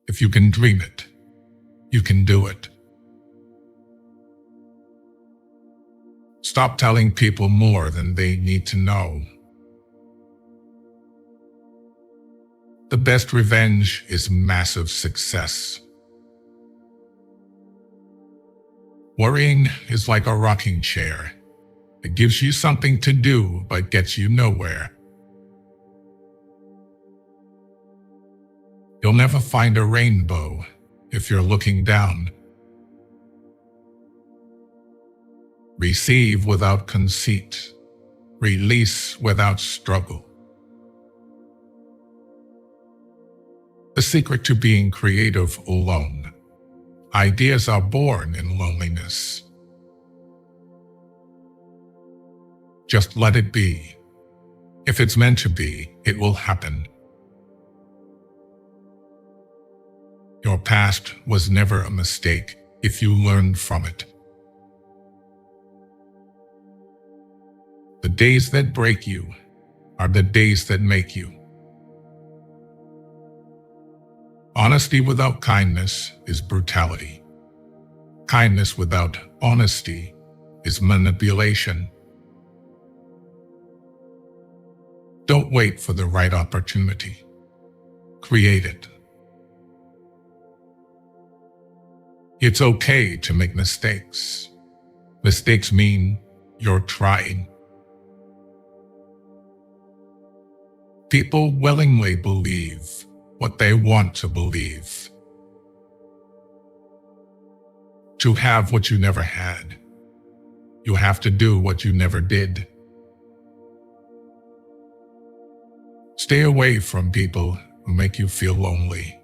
If you can dream it, you can do it. Stop telling people more than they need to know. The best revenge is massive success. Worrying is like a rocking chair. It gives you something to do, but gets you nowhere. You'll never find a rainbow if you're looking down. Receive without conceit. Release without struggle. The secret to being creative alone. Ideas are born in loneliness. Just let it be. If it's meant to be, it will happen. Your past was never a mistake if you learned from it. The days that break you are the days that make you. Honesty without kindness is brutality. Kindness without honesty is manipulation. Don't wait for the right opportunity. Create it. It's okay to make mistakes. Mistakes mean you're trying. People willingly believe what they want to believe. To have what you never had, you have to do what you never did. Stay away from people who make you feel lonely.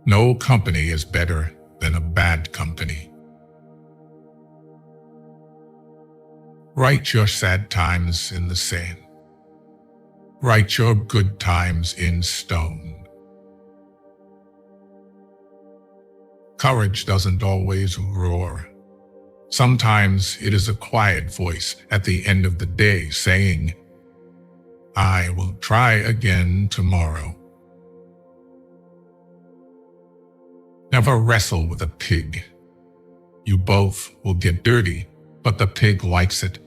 No company is better than a bad company. Write your sad times in the sand. Write your good times in stone. Courage doesn't always roar. Sometimes it is a quiet voice at the end of the day saying, "I will try again tomorrow." Never wrestle with a pig. You both will get dirty, but the pig likes it.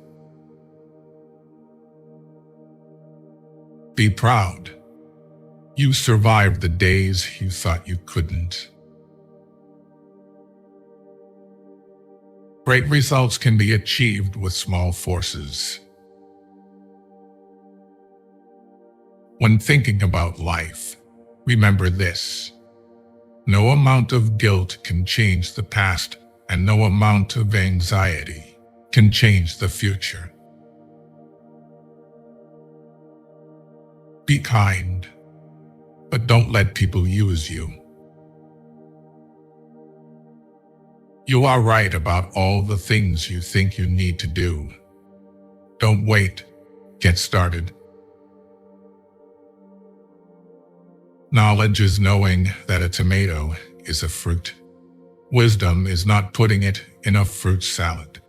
Be proud. You survived the days you thought you couldn't. Great results can be achieved with small forces. When thinking about life, remember this. No amount of guilt can change the past, and no amount of anxiety can change the future. Be kind, but don't let people use you. You are right about all the things you think you need to do. Don't wait. Get started. Knowledge is knowing that a tomato is a fruit. Wisdom is not putting it in a fruit salad.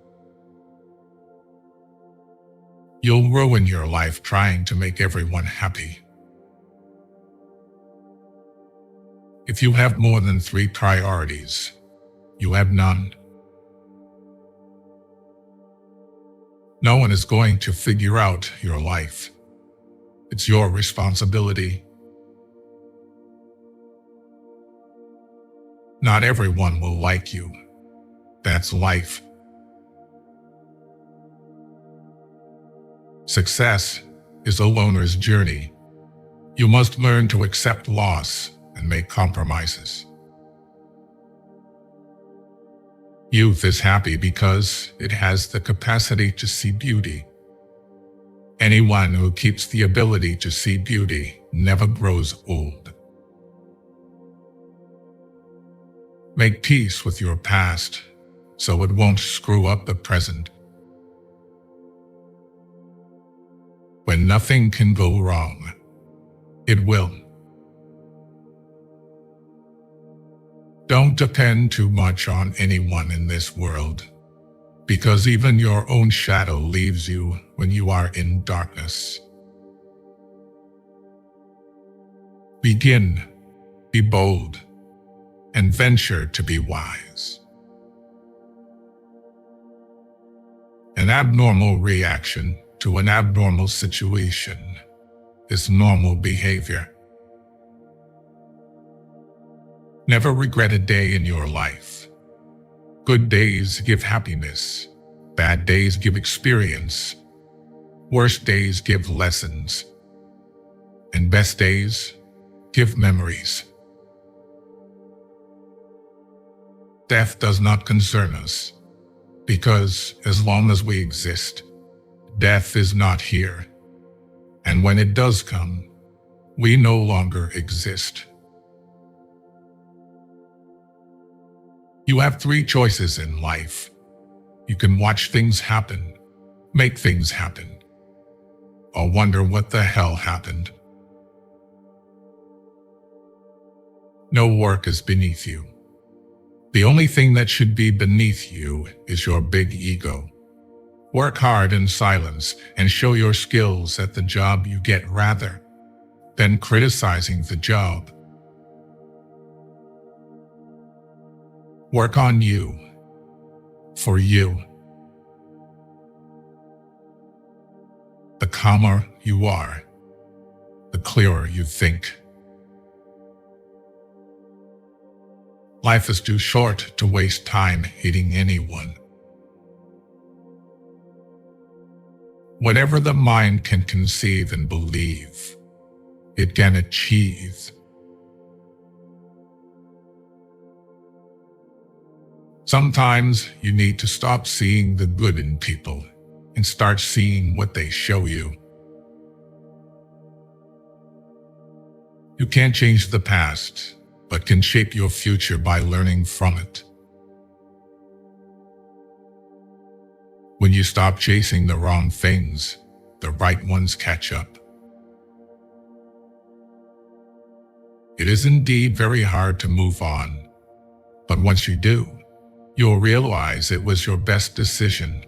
You'll ruin your life trying to make everyone happy. If you have more than 3 priorities, you have none. No one is going to figure out your life. It's your responsibility. Not everyone will like you. That's life. Success is a loner's journey. You must learn to accept loss and make compromises. Youth is happy because it has the capacity to see beauty. Anyone who keeps the ability to see beauty never grows old. Make peace with your past so it won't screw up the present. When nothing can go wrong, it will. Don't depend too much on anyone in this world, because even your own shadow leaves you when you are in darkness. Begin Be bold and venture to be wise. An abnormal reaction to an abnormal situation is normal behavior. Never regret a day in your life. Good days give happiness. Bad days give experience. Worst days give lessons. And best days give memories. Death does not concern us, because as long as we exist, death is not here. And when it does come, we no longer exist. You have three choices in life. You can watch things happen, make things happen, or wonder what the hell happened. No work is beneath you. The only thing that should be beneath you is your big ego. Work hard in silence and show your skills at the job you get rather than criticizing the job. Work on you, for you. The calmer you are, the clearer you think. Life is too short to waste time hating anyone. Whatever the mind can conceive and believe, it can achieve. Sometimes you need to stop seeing the good in people and start seeing what they show you. You can't change the past, but can shape your future by learning from it. When you stop chasing the wrong things, the right ones catch up. It is indeed very hard to move on, but once you do, you'll realize it was your best decision.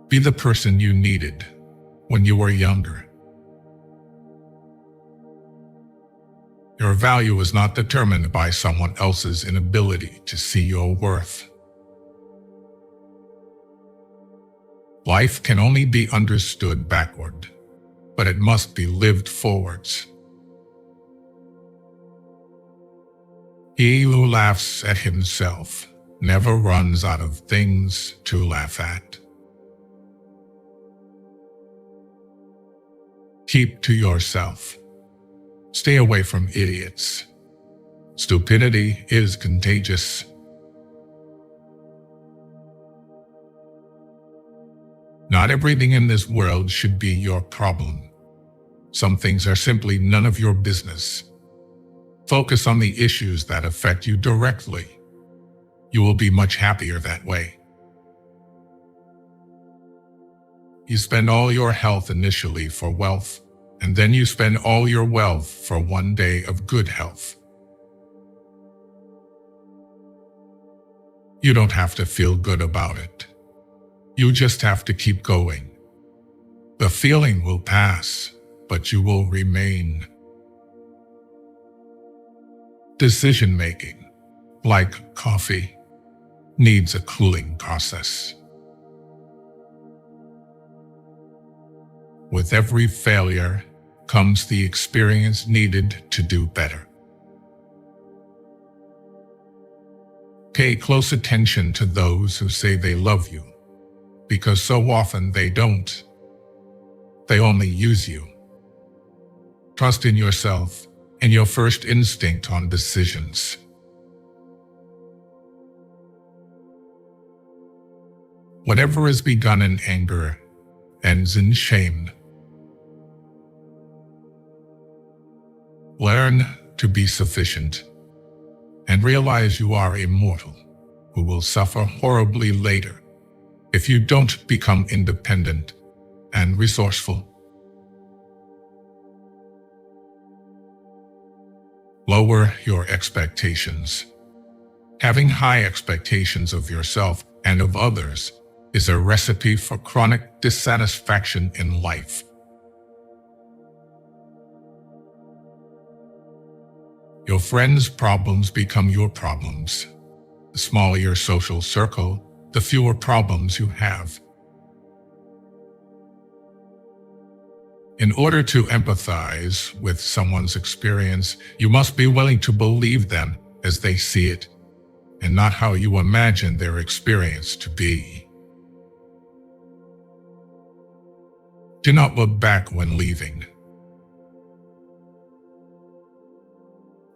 Be the person you needed when you were younger. Your value is not determined by someone else's inability to see your worth. Life can only be understood backward, but it must be lived forwards. He who laughs at himself never runs out of things to laugh at. Keep to yourself. Stay away from idiots. Stupidity is contagious. Not everything in this world should be your problem. Some things are simply none of your business. Focus on the issues that affect you directly. You will be much happier that way. You spend all your health initially for wealth, and then you spend all your wealth for one day of good health. You don't have to feel good about it. You just have to keep going. The feeling will pass, but you will remain. Decision-making, like coffee, needs a cooling process. With every failure comes the experience needed to do better. Pay close attention to those who say they love you, because so often they don't. They only use you. Trust in yourself and your first instinct on decisions. Whatever is begun in anger ends in shame. Learn to be sufficient and realize you are immortal, who will suffer horribly later if you don't become independent and resourceful. Lower your expectations. Having high expectations of yourself and of others is a recipe for chronic dissatisfaction in life. Your friends' problems become your problems. The smaller your social circle, the fewer problems you have. In order to empathize with someone's experience, you must be willing to believe them as they see it, and not how you imagine their experience to be. Do not look back when leaving.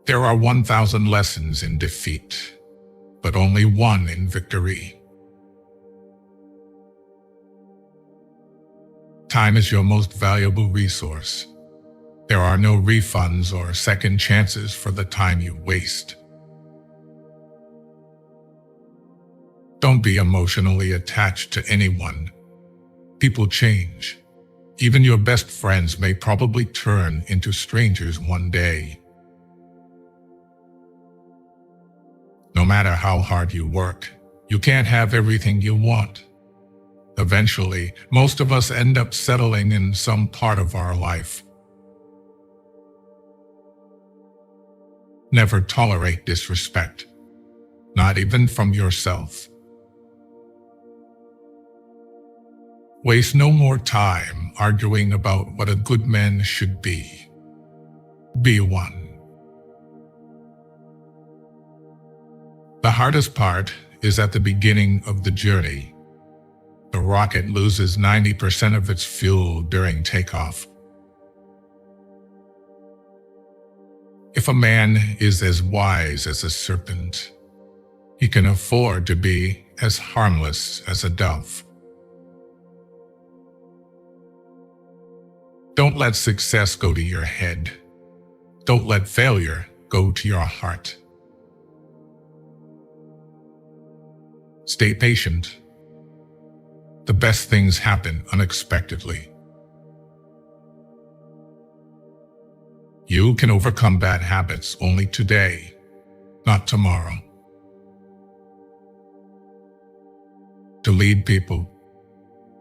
There are 1,000 lessons in defeat, but only one in victory. Time is your most valuable resource. There are no refunds or second chances for the time you waste. Don't be emotionally attached to anyone. People change. Even your best friends may probably turn into strangers one day. No matter how hard you work, you can't have everything you want. Eventually, most of us end up settling in some part of our life. Never tolerate disrespect, not even from yourself. Waste no more time arguing about what a good man should be. Be one. The hardest part is at the beginning of the journey. The rocket loses 90% of its fuel during takeoff. If a man is as wise as a serpent, he can afford to be as harmless as a dove. Don't let success go to your head. Don't let failure go to your heart. Stay patient. The best things happen unexpectedly. You can overcome bad habits only today, not tomorrow. To lead people,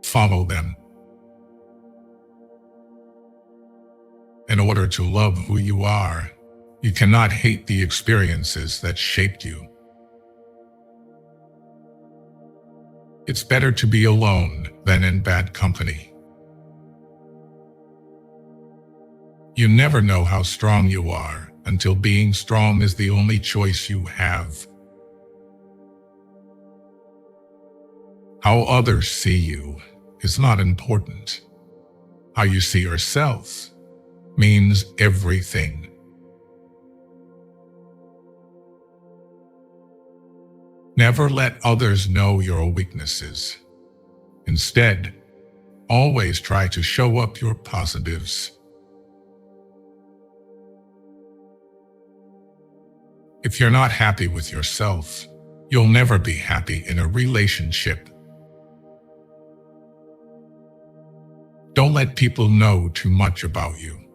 follow them. In order to love who you are, you cannot hate the experiences that shaped you. It's better to be alone than in bad company. You never know how strong you are until being strong is the only choice you have. How others see you is not important. How you see yourself means everything. Never let others know your weaknesses. Instead, always try to show up your positives. If you're not happy with yourself, you'll never be happy in a relationship. Don't let people know too much about you.